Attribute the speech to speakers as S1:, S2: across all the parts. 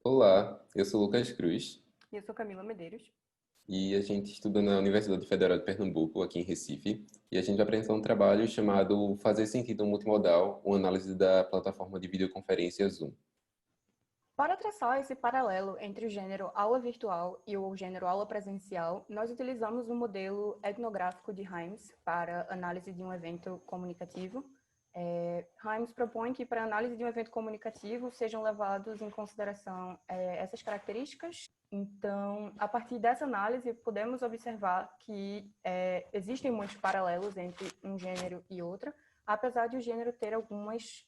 S1: Olá, eu sou Lucas Cruz
S2: E eu sou Camila Medeiros.
S1: e a gente estuda na Universidade Federal de Pernambuco, aqui em Recife, e a gente vai apresentar um trabalho chamado Fazer Sentido Multimodal, uma análise da plataforma de videoconferência Zoom.
S2: Para traçar esse paralelo entre o gênero aula virtual e o gênero aula presencial, nós utilizamos o modelo etnográfico de Himes para análise de um evento comunicativo. Himes propõe que para análise de um evento comunicativo sejam levados em consideração essas características. Então, a partir dessa análise, podemos observar que existem muitos paralelos entre um gênero e outro, apesar de o gênero ter algumas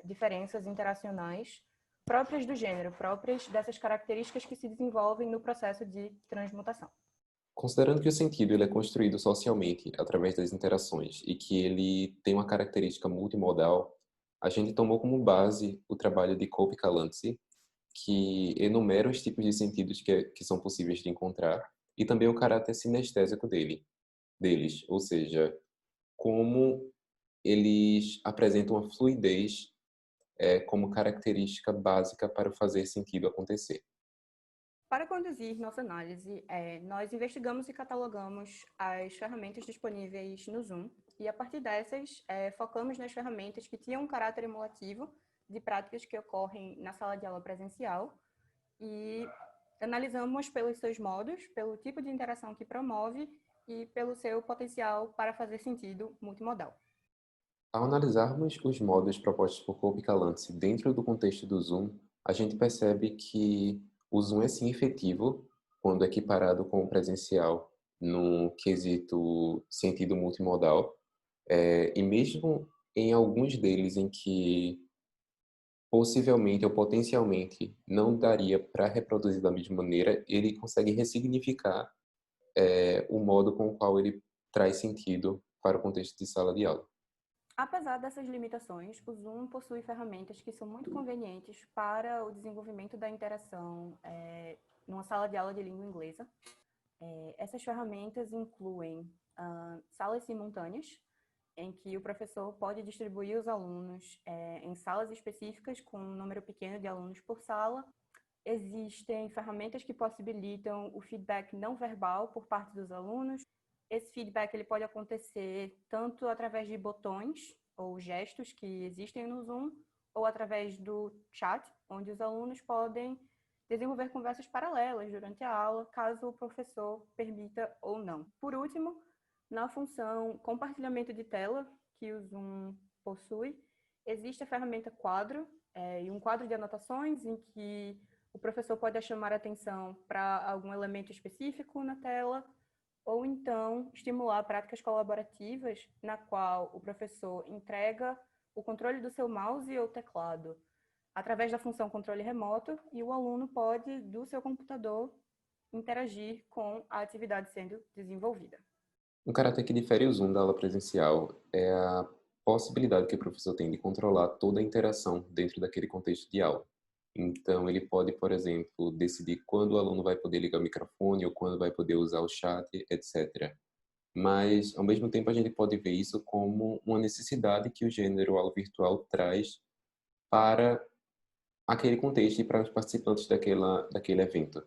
S2: diferenças interacionais próprias do gênero, próprias dessas características que se desenvolvem no processo de transmutação.
S1: Considerando que o sentido ele é construído socialmente através das interações e que ele tem uma característica multimodal, a gente tomou como base o trabalho de Cope e Calancy, que enumera os tipos de sentidos que são possíveis de encontrar e também o caráter sinestésico deles, ou seja, como eles apresentam uma fluidez como característica básica para o fazer sentido acontecer.
S2: Para conduzir nossa análise, nós investigamos e catalogamos as ferramentas disponíveis no Zoom e, a partir dessas, focamos nas ferramentas que tinham um caráter emulativo de práticas que ocorrem na sala de aula presencial e analisamos pelos seus modos, pelo tipo de interação que promove e pelo seu potencial para fazer sentido multimodal.
S1: Ao analisarmos os modos propostos por Cope e Calancy dentro do contexto do Zoom, a gente percebe que o Zoom é sim efetivo quando equiparado com o presencial no quesito sentido multimodal, e mesmo em alguns deles em que possivelmente ou potencialmente não daria para reproduzir da mesma maneira, ele consegue ressignificar o modo com o qual ele traz sentido para o contexto de sala de aula.
S2: Apesar dessas limitações, o Zoom possui ferramentas que são muito convenientes para o desenvolvimento da interação numa sala de aula de língua inglesa. Essas ferramentas incluem salas simultâneas, em que o professor pode distribuir os alunos em salas específicas com um número pequeno de alunos por sala. Existem ferramentas que possibilitam o feedback não verbal por parte dos alunos. Esse feedback ele pode acontecer tanto através de botões ou gestos que existem no Zoom, ou através do chat, onde os alunos podem desenvolver conversas paralelas durante a aula, caso o professor permita ou não. Por último, na função compartilhamento de tela que o Zoom possui, existe a ferramenta quadro, e um quadro de anotações em que o professor pode chamar a atenção para algum elemento específico na tela, ou então estimular práticas colaborativas na qual o professor entrega o controle do seu mouse ou teclado através da função controle remoto e o aluno pode, do seu computador, interagir com a atividade sendo desenvolvida.
S1: Um caráter que difere o Zoom da aula presencial é a possibilidade que o professor tem de controlar toda a interação dentro daquele contexto de aula. Então, ele pode, por exemplo, decidir quando o aluno vai poder ligar o microfone ou quando vai poder usar o chat, etc. Mas, ao mesmo tempo, a gente pode ver isso como uma necessidade que o gênero aula virtual traz para aquele contexto e para os participantes daquele evento.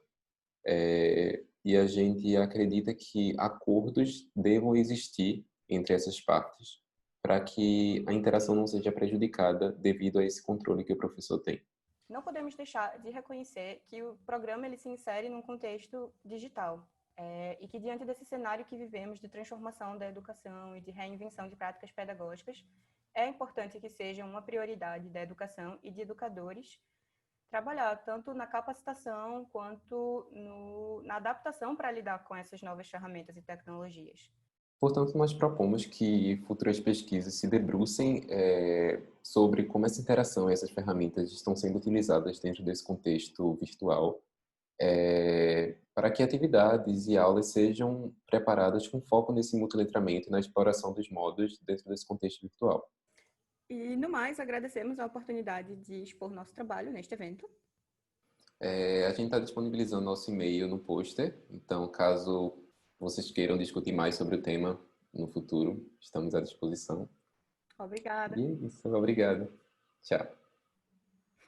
S1: E a gente acredita que acordos devam existir entre essas partes para que a interação não seja prejudicada devido a esse controle que o professor tem.
S2: Não podemos deixar de reconhecer que o programa ele se insere num contexto digital e que diante desse cenário que vivemos de transformação da educação e de reinvenção de práticas pedagógicas, é importante que seja uma prioridade da educação e de educadores trabalhar tanto na capacitação quanto na adaptação para lidar com essas novas ferramentas e tecnologias.
S1: Portanto, nós propomos que futuras pesquisas se debrucem sobre como essa interação e essas ferramentas estão sendo utilizadas dentro desse contexto virtual, para que atividades e aulas sejam preparadas com foco nesse multiletramento e na exploração dos modos dentro desse contexto virtual.
S2: E, no mais, agradecemos a oportunidade de expor nosso trabalho neste evento.
S1: A gente está disponibilizando nosso e-mail no pôster, então caso vocês queiram discutir mais sobre o tema no futuro, estamos à disposição.
S2: Obrigada.
S1: E é isso, obrigado. Tchau.